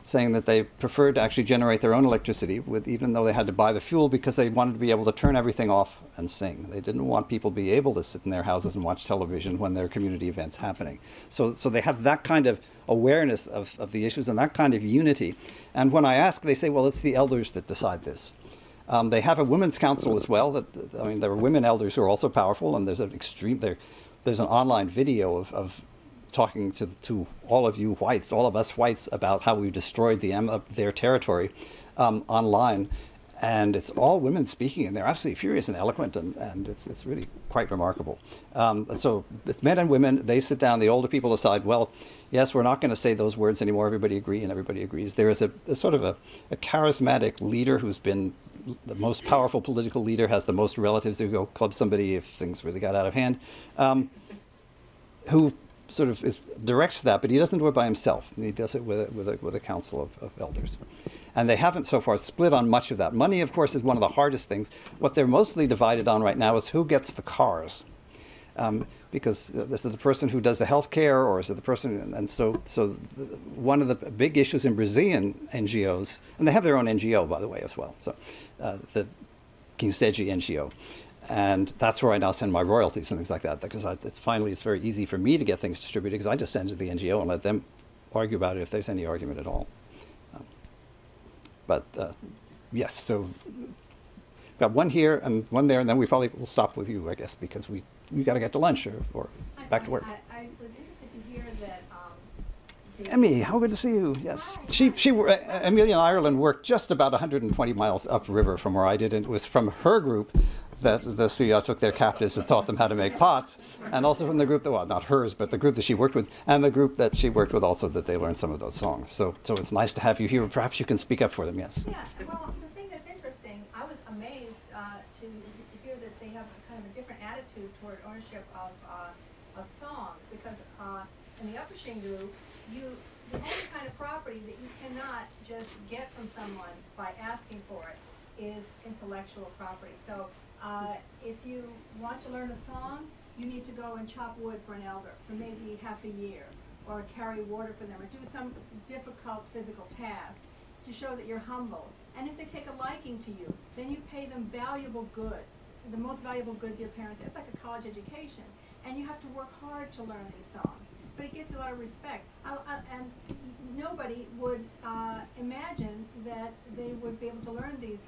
saying that they preferred to actually generate their own electricity, even though they had to buy the fuel, because they wanted to be able to turn everything off and sing. They didn't want people to be able to sit in their houses and watch television when there are community events happening. So they have that kind of awareness of the issues and that kind of unity. And when I ask, they say, well, it's the elders that decide this. They have a women's council as well. There are women elders who are also powerful, and there's an online video of talking to all of you whites, all of us whites, about how we've destroyed their territory online. And it's all women speaking, and they're absolutely furious and eloquent, and it's really quite remarkable. So it's men and women. They sit down. The older people decide, well, yes, we're not going to say those words anymore. Everybody agree, and everybody agrees. There is a sort of a charismatic leader who's been the most powerful political leader, has the most relatives who go club somebody if things really got out of hand, who sort of directs that, but he doesn't do it by himself. He does it with a council of elders. And they haven't so far split on much of that. Money, of course, is one of the hardest things. What they're mostly divided on right now is who gets the cars. Because this is the person who does the health care, or is it the person, and so one of the big issues in Brazilian NGOs, and they have their own NGO, by the way, as well, so the Kïsêdjê NGO. And that's where I now send my royalties and things like that, because it's very easy for me to get things distributed, because I just send it to the NGO and let them argue about it if there's any argument at all. But yes, so got one here and one there, and then we probably will stop with you, I guess, because we got to get to lunch or back to work. I was interested to hear that. Emmy, how good to see you. Yes. Amelia in Ireland worked just about 120 miles upriver from where I did. And it was from her group that the Suya took their captives and taught them how to make pots. And also from the group that, well, not hers, but the group that she worked with, and the group that she worked with also, that they learned some of those songs. So it's nice to have you here. Perhaps you can speak up for them, yes. Yeah, well, the thing that's interesting, I was amazed to hear that they have kind of a different attitude toward ownership of songs, because in the Upper Xingu, the only kind of property that you cannot just get from someone by asking for it is intellectual property. So if you want to learn a song, you need to go and chop wood for an elder for maybe half a year, or carry water for them, or do some difficult physical task to show that you're humble. And if they take a liking to you, then you pay them valuable goods, the most valuable goods your parents. It's like a college education, and you have to work hard to learn these songs. But it gives you a lot of respect. And nobody would imagine that they would be able to learn these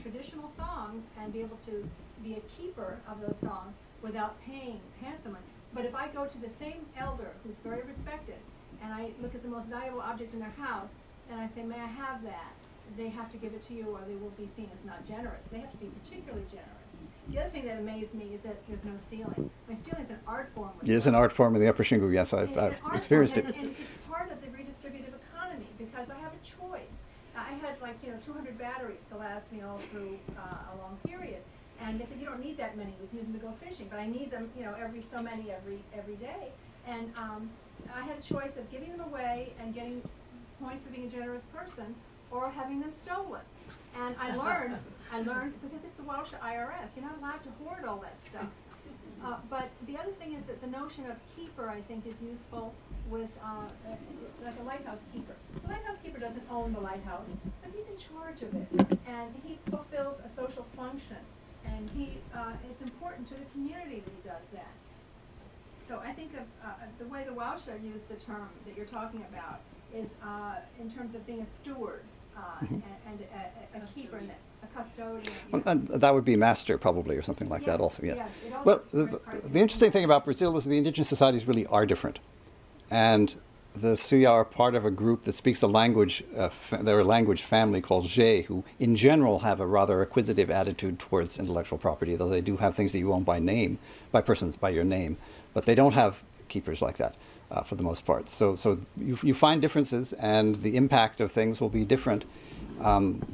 traditional songs and be able to be a keeper of those songs without paying handsomely. But if I go to the same elder who's very respected, and I look at the most valuable object in their house, and I say, may I have that? They have to give it to you, or they will be seen as not generous. They have to be particularly generous. The other thing that amazed me is that there's no stealing. I mean, stealing is an art form. It is an art form in the Upper Xingu, yes, I've experienced it. And it's part of the redistributive economy, because I have a choice. I had 200 batteries to last me all through a long period. And they said, you don't need that many, we can use them to go fishing, but I need them, every so many every day. And I had a choice of giving them away and getting points for being a generous person, or having them stolen. And I learned, because it's the Welsh IRS, you're not allowed to hoard all that stuff. But the other thing is that the notion of keeper, I think, is useful with like a lighthouse keeper. The lighthouse keeper doesn't own the lighthouse, but he's in charge of it, and he fulfills a social function, and it's important to the community that he does that. So I think of the way the Welsh use the term that you're talking about is in terms of being a steward and a keeper, and a custodian. Well, and that would be master, probably, or something like that also, yes. It also Well, the interesting thing about Brazil is the indigenous societies really are different. And the Suya are part of a group that speaks the language, they're a language family called Jê, who in general have a rather acquisitive attitude towards intellectual property, though they do have things that you own by name, by your name. But they don't have keepers like that. For the most part. So you find differences, and the impact of things will be different. And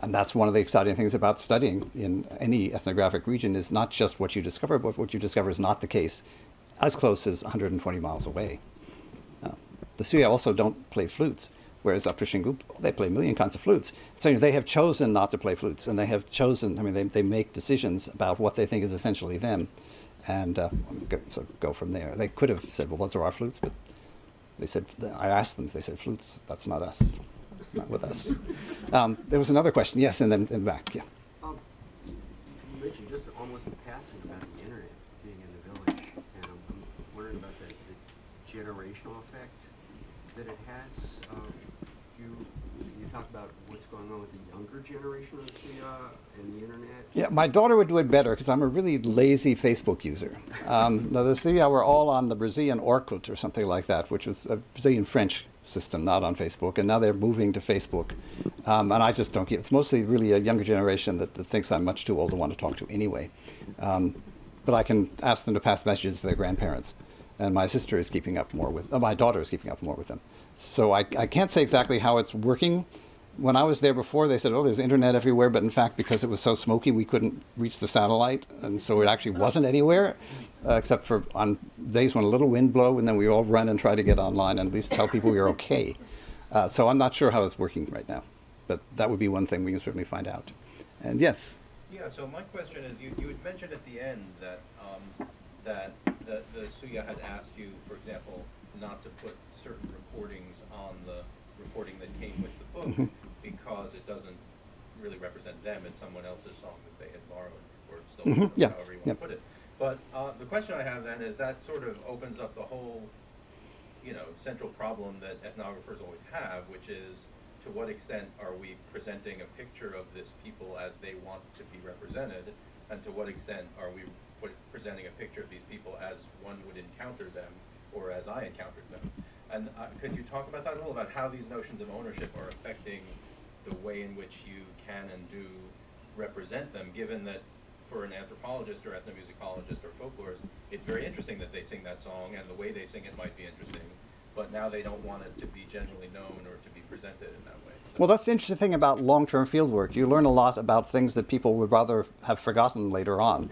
that's one of the exciting things about studying in any ethnographic region, is not just what you discover, but what you discover is not the case as close as 120 miles away. The Suya also don't play flutes, whereas Upper Xingu, they play a million kinds of flutes. So they have chosen not to play flutes, and they have chosen, they make decisions about what they think is essentially them. And sort of go from there. They could have said, well, those are our flutes, but they said, I asked them, they said, flutes, that's not us, not with us. There was another question, yes, and then in the back, yeah. You mentioned just almost in passing about the internet being in the village, and I'm wondering about the generational effect that it has. You talked about what's going on with the younger generation of the Suya and the internet. Yeah, my daughter would do it better because I'm a really lazy Facebook user. The Suya were all on the Brazilian Orkut or something like that, which was a Brazilian French system, not on Facebook, and now they're moving to Facebook. And I just don't get it. It's mostly really a younger generation that thinks I'm much too old to want to talk to anyway. But I can ask them to pass messages to their grandparents. And my sister is keeping up more with, my daughter is keeping up more with them. So I can't say exactly how it's working. When I was there before, they said, oh, there's internet everywhere, but in fact, because it was so smoky, we couldn't reach the satellite, and so it actually wasn't anywhere, except for on days when a little wind blew, and then we all run and try to get online and at least tell people we're okay. So I'm not sure how it's working right now, but that would be one thing we can certainly find out. And yes? Yeah, so my question is, you had mentioned at the end that the Suya had asked you, for example, not to put certain recordings on the recording that came with the book, because it doesn't really represent them. It's someone else's song that they had borrowed or stolen, yeah. however you want to put it. But the question I have then is, that sort of opens up the whole, central problem that ethnographers always have, which is to what extent are we presenting a picture of this people as they want to be represented, and to what extent are we presenting a picture of these people as one would encounter them, or as I encountered them. And could you talk about that a little, about how these notions of ownership are affecting the way in which you can and do represent them, given that for an anthropologist or ethnomusicologist or folklorist, it's very interesting that they sing that song, and the way they sing it might be interesting, but now they don't want it to be generally known or to be presented in that way. So. Well, that's the interesting thing about long-term field work. You learn a lot about things that people would rather have forgotten later on.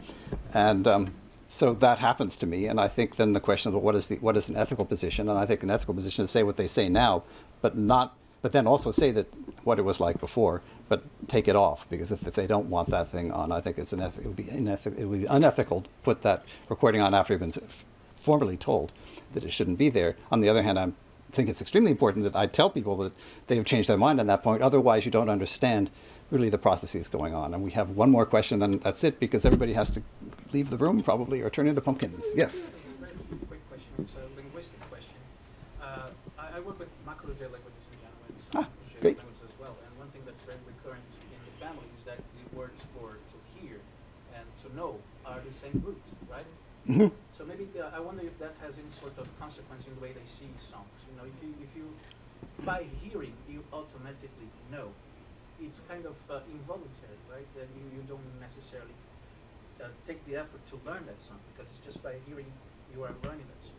And so that happens to me, and I think then the question is, well, what is an ethical position? And I think an ethical position is to say what they say now, but then also say that what it was like before, but take it off, because if they don't want that thing on, I think it would be unethical to put that recording on after you've been formally told that it shouldn't be there. On the other hand, I think it's extremely important that I tell people that they have changed their mind on that point. Otherwise, you don't understand really the processes going on. And we have one more question, then that's it, because everybody has to leave the room probably or turn into pumpkins. Yes? It's a very quick question. It's a linguistic question. I work with macro-J languages in general, and great. languages as well. And one thing that's very recurrent in the family is that the words for to hear and to know are the same root, right? Mm-hmm. So maybe I wonder if that has any sort of consequence in the way they see songs. You know, if you by hearing you automatically know, it's kind of involuntary, right? That you don't necessarily take the effort to learn that song, because it's just by hearing you are learning that song.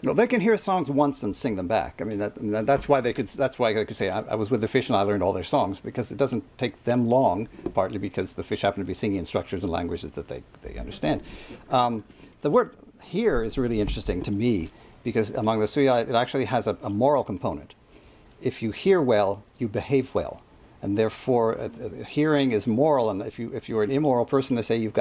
Well, they can hear songs once and sing them back. I mean, that's why they could. That's why they could say, "I was with the fish and I learned all their songs," because it doesn't take them long. Partly because the fish happen to be singing in structures and languages that they understand. The word "hear" is really interesting to me because among the Suya, it actually has a moral component. If you hear well, you behave well. And therefore, hearing is moral. And if you're an immoral person, they say you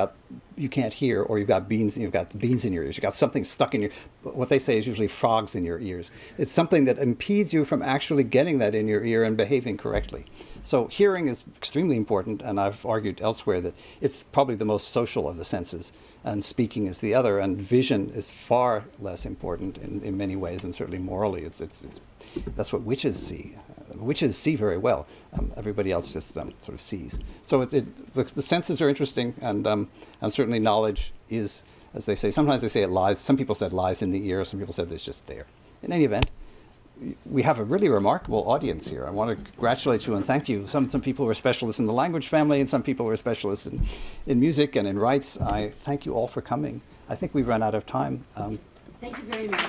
can't hear, or you've got beans in your ears. You've got something stuck in your. What they say is usually frogs in your ears. It's something that impedes you from actually getting that in your ear and behaving correctly. So hearing is extremely important, and I've argued elsewhere that it's probably the most social of the senses, and speaking is the other. And vision is far less important in many ways, and certainly morally, that's what witches see. Witches see very well. Everybody else just sort of sees. So the senses are interesting, and certainly knowledge is, as they say, sometimes they say it lies. Some people said lies in the ear. Some people said it's just there. In any event, we have a really remarkable audience here. I want to congratulate you and thank you. Some people were specialists in the language family, and some people were specialists in music and in rights. I thank you all for coming. I think we've run out of time. Thank you very much.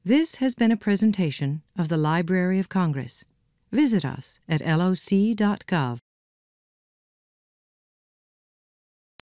This has been a presentation of the Library of Congress. Visit us at loc.gov.